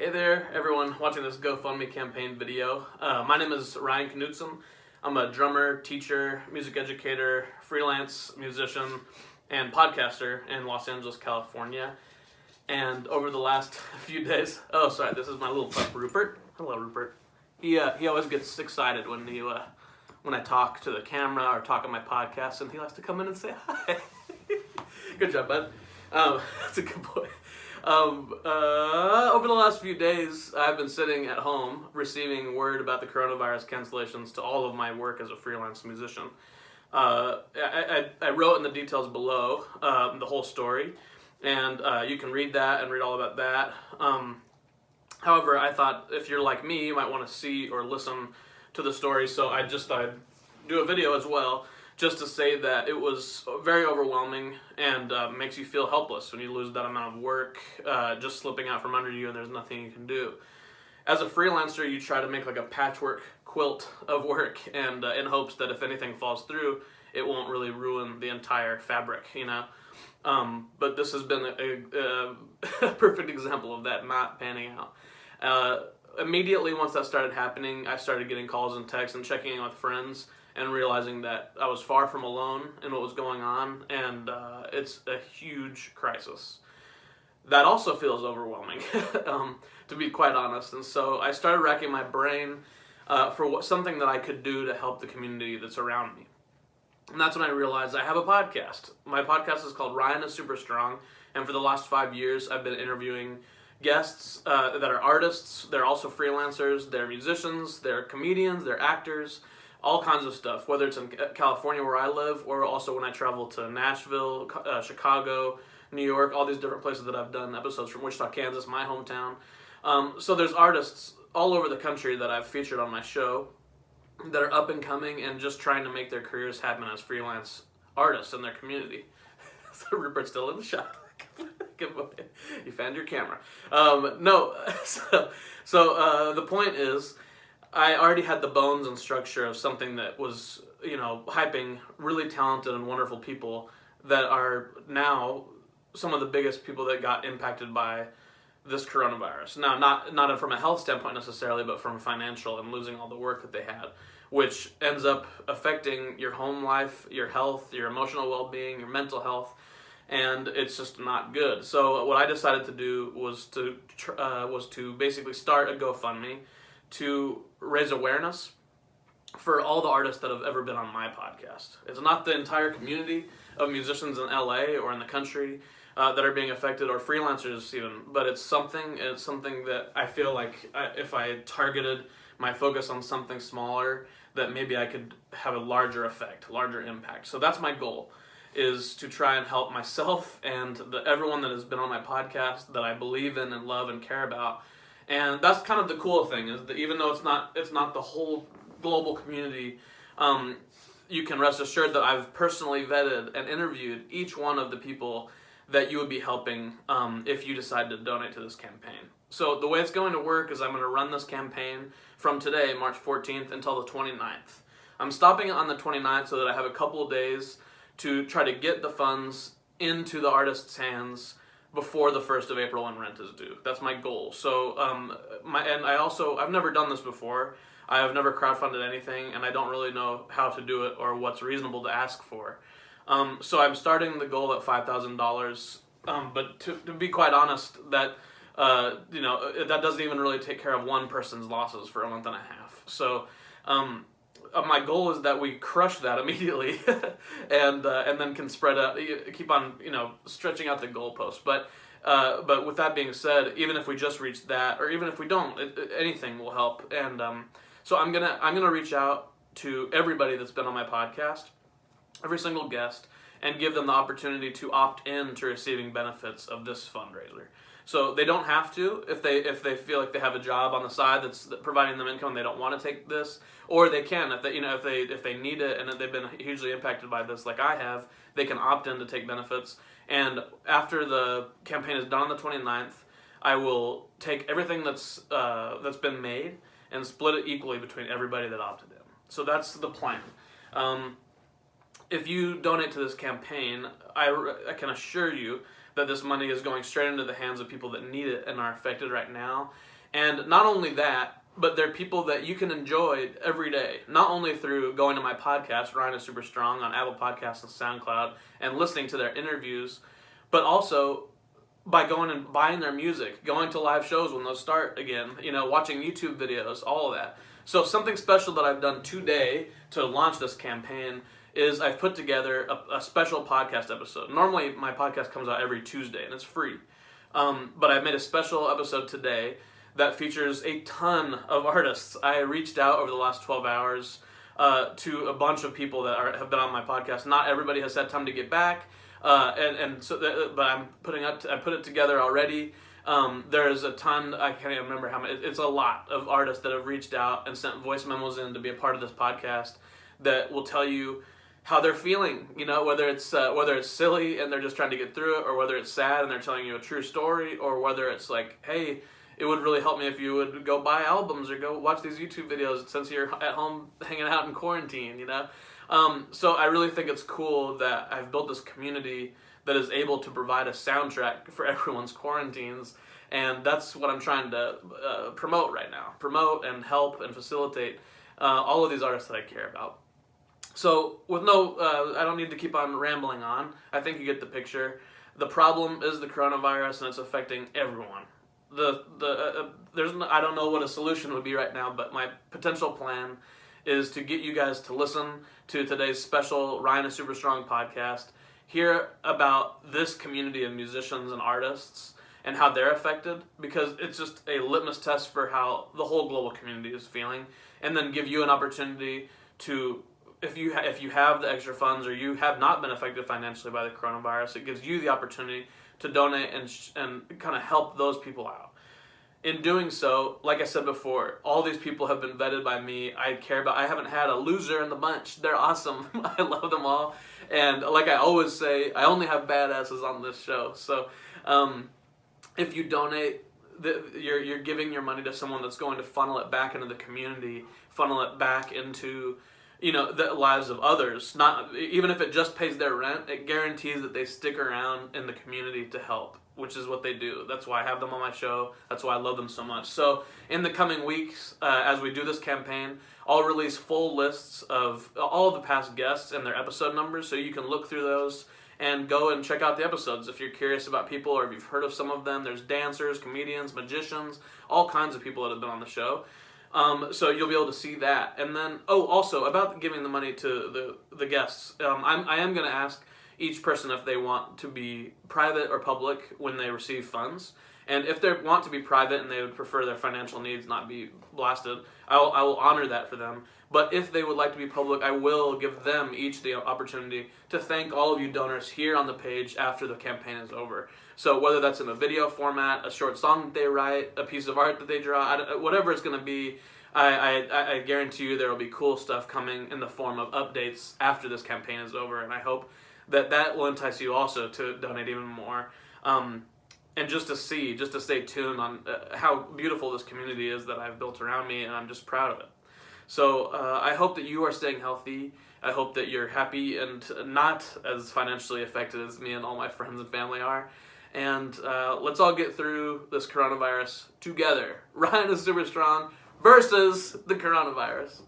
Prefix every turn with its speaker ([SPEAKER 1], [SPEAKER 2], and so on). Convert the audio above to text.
[SPEAKER 1] Hey there, everyone watching this GoFundMe campaign video. My name is Ryan Knutson. I'm a drummer, teacher, music educator, freelance musician, and podcaster in Los Angeles, California. And over the last few days, this is my little pup, Rupert. Hello, Rupert. He always gets excited when I talk to the camera or talk on my podcast, and he likes to come in and say hi. Good job, bud. That's a good boy. Over the last few days, I've been sitting at home receiving word about the coronavirus cancellations to all of my work as a freelance musician. I wrote in the details below the whole story, and you can read that and read all about that. However, I thought if you're like me, you might want to see or listen to the story, so I thought I'd do a video as well, just to say that it was very overwhelming and makes you feel helpless when you lose that amount of work just slipping out from under you and there's nothing you can do. As a freelancer, you try to make like a patchwork quilt of work, and in hopes that if anything falls through, it won't really ruin the entire fabric, you know? But this has been a perfect example of that not panning out. Immediately once that started happening, I started getting calls and texts and checking in with friends and realizing that I was far from alone in what was going on, and it's a huge crisis. That also feels overwhelming, to be quite honest, and so I started racking my brain for something that I could do to help the community that's around me. And that's when I realized I have a podcast. My podcast is called Ryan is Super Strong, and for the last 5 years I've been interviewing guests that are artists. They're also freelancers, they're musicians, they're comedians, they're actors, all kinds of stuff, whether it's in California where I live, or also when I travel to Nashville, Chicago, New York, all these different places that I've done episodes from. Wichita, Kansas, my hometown. So there's artists all over the country that I've featured on my show that are up and coming and just trying to make their careers happen as freelance artists in their community. So Rupert's still in the shot. Good boy. You found your camera. So the point is, I already had the bones and structure of something that was, hyping really talented and wonderful people that are now some of the biggest people that got impacted by this coronavirus. Now, not from a health standpoint necessarily, but from financial and losing all the work that they had, which ends up affecting your home life, your health, your emotional well-being, your mental health, and it's just not good. So what I decided to do was to basically start a GoFundMe to raise awareness for all the artists that have ever been on my podcast. It's not the entire community of musicians in LA or in the country that are being affected, or freelancers even, but it's something that I feel like if I targeted my focus on something smaller, that maybe I could have a larger effect, larger impact. So that's my goal, is to try and help myself and everyone that has been on my podcast that I believe in and love and care about. And that's kind of the cool thing, is that even though it's not the whole global community, you can rest assured that I've personally vetted and interviewed each one of the people that you would be helping if you decide to donate to this campaign. So the way it's going to work is I'm going to run this campaign from today, March 14th, until the 29th. I'm stopping it on the 29th so that I have a couple of days to try to get the funds into the artist's hands before the 1st of April when rent is due. That's my goal. So, I've never done this before. I have never crowdfunded anything, and I don't really know how to do it or what's reasonable to ask for. So I'm starting the goal at $5,000, but to be quite honest, that that doesn't even really take care of one person's losses for a month and a half. So my goal is that we crush that immediately, and then can spread out, keep on stretching out the goalposts. But with that being said, even if we just reach that, or even if we don't, anything will help. And so I'm gonna reach out to everybody that's been on my podcast, every single guest, and give them the opportunity to opt in to receiving benefits of this fundraiser. So they don't have to if they feel like they have a job on the side that's providing them income and they don't want to take this, or they can if they need it and they've been hugely impacted by this like I have, they can opt in to take benefits. And after the campaign is done on the 29th, I will take everything that's been made and split it equally between everybody that opted in. So that's the plan. If you donate to this campaign, I can assure you that this money is going straight into the hands of people that need it and are affected right now. And not only that, but they're people that you can enjoy every day, not only through going to my podcast, Ryan is Super Strong, on Apple Podcasts and SoundCloud, and listening to their interviews, but also by going and buying their music, going to live shows when those start again, watching YouTube videos, all of that. So something special that I've done today to launch this campaign is I've put together a special podcast episode. Normally my podcast comes out every Tuesday and it's free. But I made a special episode today that features a ton of artists. I reached out over the last 12 hours to a bunch of people that have been on my podcast. Not everybody has had time to get back, but I put it together already. There's a ton, I can't even remember how many. It's a lot of artists that have reached out and sent voice memos in to be a part of this podcast that will tell you how they're feeling, whether it's silly and they're just trying to get through it, or whether it's sad and they're telling you a true story, or whether it's like, hey, it would really help me if you would go buy albums or go watch these YouTube videos since you're at home hanging out in quarantine, So I really think it's cool that I've built this community that is able to provide a soundtrack for everyone's quarantines, and that's what I'm trying to promote right now. Promote and help and facilitate all of these artists that I care about. So with I don't need to keep on rambling on. I think you get the picture. The problem is the coronavirus, and it's affecting everyone. I don't know what a solution would be right now, but my potential plan is to get you guys to listen to today's special Ryan is Super Strong podcast, hear about this community of musicians and artists and how they're affected, because it's just a litmus test for how the whole global community is feeling, and then give you an opportunity to, if you have the extra funds or you have not been affected financially by the coronavirus, it gives you the opportunity to donate and kind of help those people out. In doing so, like I said before, all these people have been vetted by me. I haven't had a loser in the bunch. They're awesome. I love them all. And like I always say, I only have badasses on this show. So if you donate, you're giving your money to someone that's going to funnel it back into the community, funnel it back into the lives of others. Not even if it just pays their rent, it guarantees that they stick around in the community to help, which is what they do. That's why I have them on my show. That's why I love them so much. So in the coming weeks, as we do this campaign, I'll release full lists of all of the past guests and their episode numbers, so you can look through those and go and check out the episodes if you're curious about people or if you've heard of some of them. There's dancers, comedians, magicians, all kinds of people that have been on the show. So you'll be able to see that. And then, also about giving the money to the guests, I am going to ask each person if they want to be private or public when they receive funds. And if they want to be private and they would prefer their financial needs not be blasted, I will honor that for them. But if they would like to be public, I will give them each the opportunity to thank all of you donors here on the page after the campaign is over. So whether that's in a video format, a short song that they write, a piece of art that they draw, whatever it's going to be, I guarantee you there will be cool stuff coming in the form of updates after this campaign is over. And I hope that will entice you also to donate even more. And just to stay tuned on how beautiful this community is that I've built around me, and I'm just proud of it. So I hope that you are staying healthy. I hope that you're happy and not as financially affected as me and all my friends and family are. And let's all get through this coronavirus together. Ryan is Super Strong versus the coronavirus.